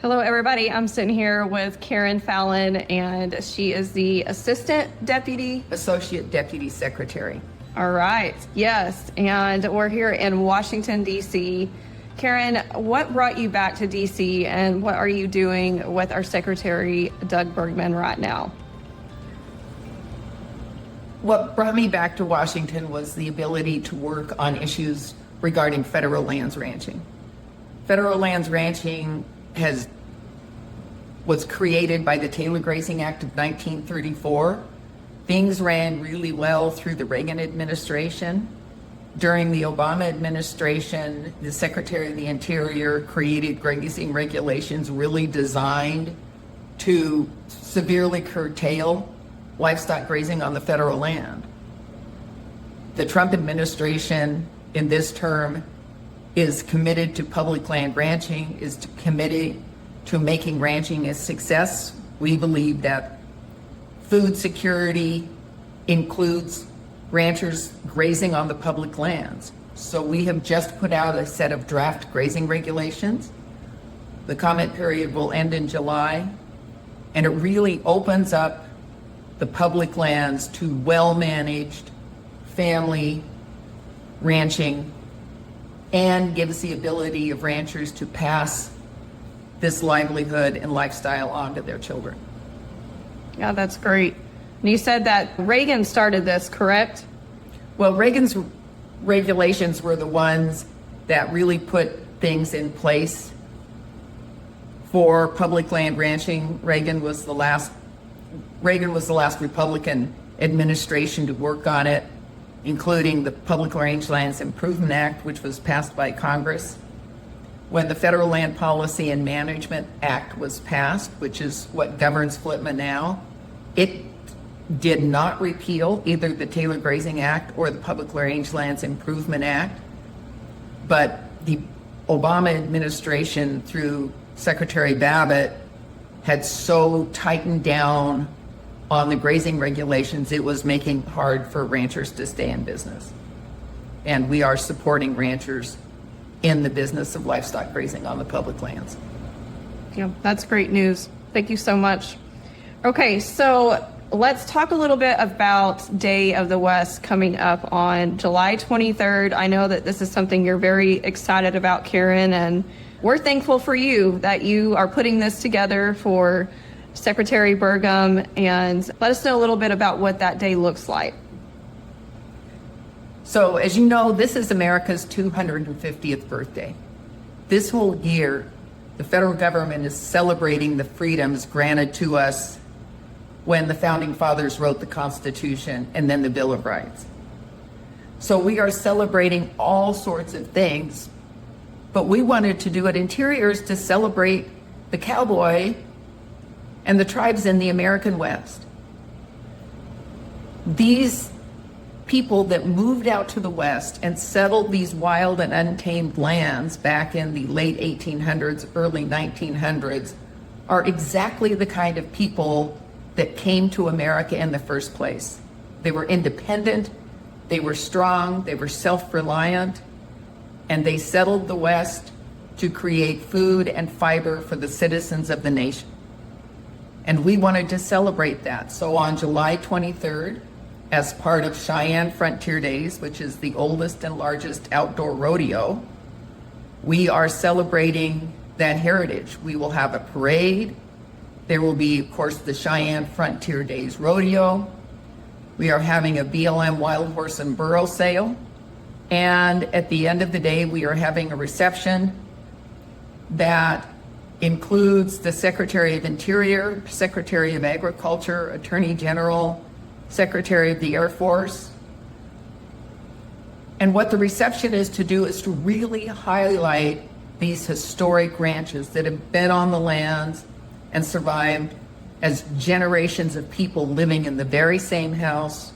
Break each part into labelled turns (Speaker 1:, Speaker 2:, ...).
Speaker 1: Hello, everybody. I'm sitting here with Karen Fallon, and she is the
Speaker 2: Associate Deputy Secretary.
Speaker 1: All right. Yes. And we're here in Washington, D.C. Karen, what brought you back to D.C. and what are you doing with our Secretary Doug Burgum right now?
Speaker 2: What brought me back to Washington was the ability to work on issues regarding federal lands ranching. Federal lands ranching was created by the Taylor Grazing Act of 1934. Things ran really well through the Reagan administration. During the Obama administration, the Secretary of the Interior created grazing regulations really designed to severely curtail livestock grazing on the federal land. The Trump administration in this term is committed to public land ranching, committed to making ranching a success. We believe that food security includes ranchers grazing on the public lands. So we have just put out a set of draft grazing regulations. The comment period will end in July, and it really opens up the public lands to well-managed family ranching and gives the ability of ranchers to pass this livelihood and lifestyle on to their children.
Speaker 1: Yeah, that's great. And you said that Reagan started this, correct?
Speaker 2: Well, Reagan's regulations were the ones that really put things in place for public land ranching. Reagan was the last Republican administration to work on it, including the Public Rangelands Improvement Act, which was passed by Congress. When the Federal Land Policy and Management Act was passed, which is what governs FLTMA now, it did not repeal either the Taylor Grazing Act or the Public Rangelands Improvement Act, but the Obama administration through Secretary Babbitt had so tightened down on the grazing regulations, it was making it hard for ranchers to stay in business. And we are supporting ranchers in the business of livestock grazing on the public lands.
Speaker 1: Yeah, that's great news. Thank you so much. Okay, so let's talk a little bit about Day of the West coming up on July 23rd. I know that this is something you're very excited about, Karen, and we're thankful for you that you are putting this together for Secretary Burgum, and let us know a little bit about what that day looks like.
Speaker 2: So as you know, this is America's 250th birthday. This whole year, the federal government is celebrating the freedoms granted to us when the founding fathers wrote the Constitution and then the Bill of Rights. So we are celebrating all sorts of things, but we wanted to do it interiors to celebrate the cowboy and the tribes in the American West. These people that moved out to the West and settled these wild and untamed lands back in the late 1800s, early 1900s, are exactly the kind of people that came to America in the first place. They were independent, they were strong, they were self-reliant, and they settled the West to create food and fiber for the citizens of the nation. And we wanted to celebrate that. So on July 23rd, as part of Cheyenne Frontier Days, which is the oldest and largest outdoor rodeo, we are celebrating that heritage. We will have a parade. There will be, of course, the Cheyenne Frontier Days rodeo. We are having a BLM wild horse and burro sale. And at the end of the day, we are having a reception that includes the Secretary of Interior, Secretary of Agriculture, Attorney General, Secretary of the Air Force. And what the reception is to do is to really highlight these historic ranches that have been on the lands and survived as generations of people living in the very same house,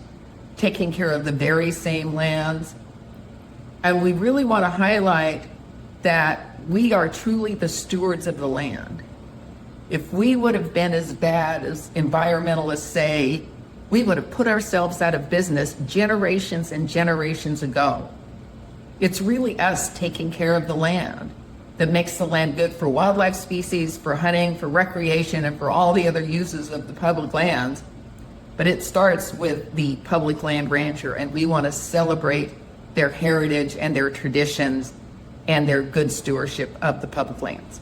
Speaker 2: taking care of the very same lands. And we really want to highlight that we are truly the stewards of the land. If we would have been as bad as environmentalists say, we would have put ourselves out of business generations and generations ago. It's really us taking care of the land. that makes the land good for wildlife species, for hunting, for recreation, and for all the other uses of the public lands. But it starts with the public land rancher, and we want to celebrate their heritage and their traditions and their good stewardship of the public lands.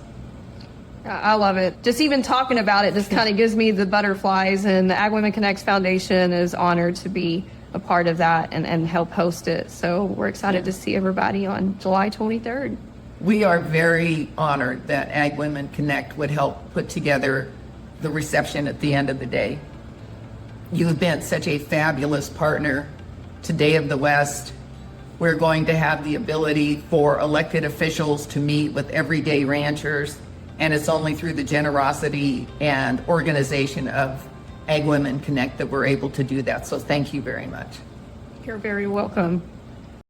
Speaker 1: I love it. Just even talking about it just kind of gives me the butterflies, and the Ag Women Connects Foundation is honored to be a part of that and help host it. So we're excited to see everybody on July 23rd.
Speaker 2: We are very honored that Ag Women Connect would help put together the reception at the end of the day. You have been such a fabulous partner to Day of the West. We're going to have the ability for elected officials to meet with everyday ranchers, and it's only through the generosity and organization of Ag Women Connect that we're able to do that. So thank you very much.
Speaker 1: You're very welcome.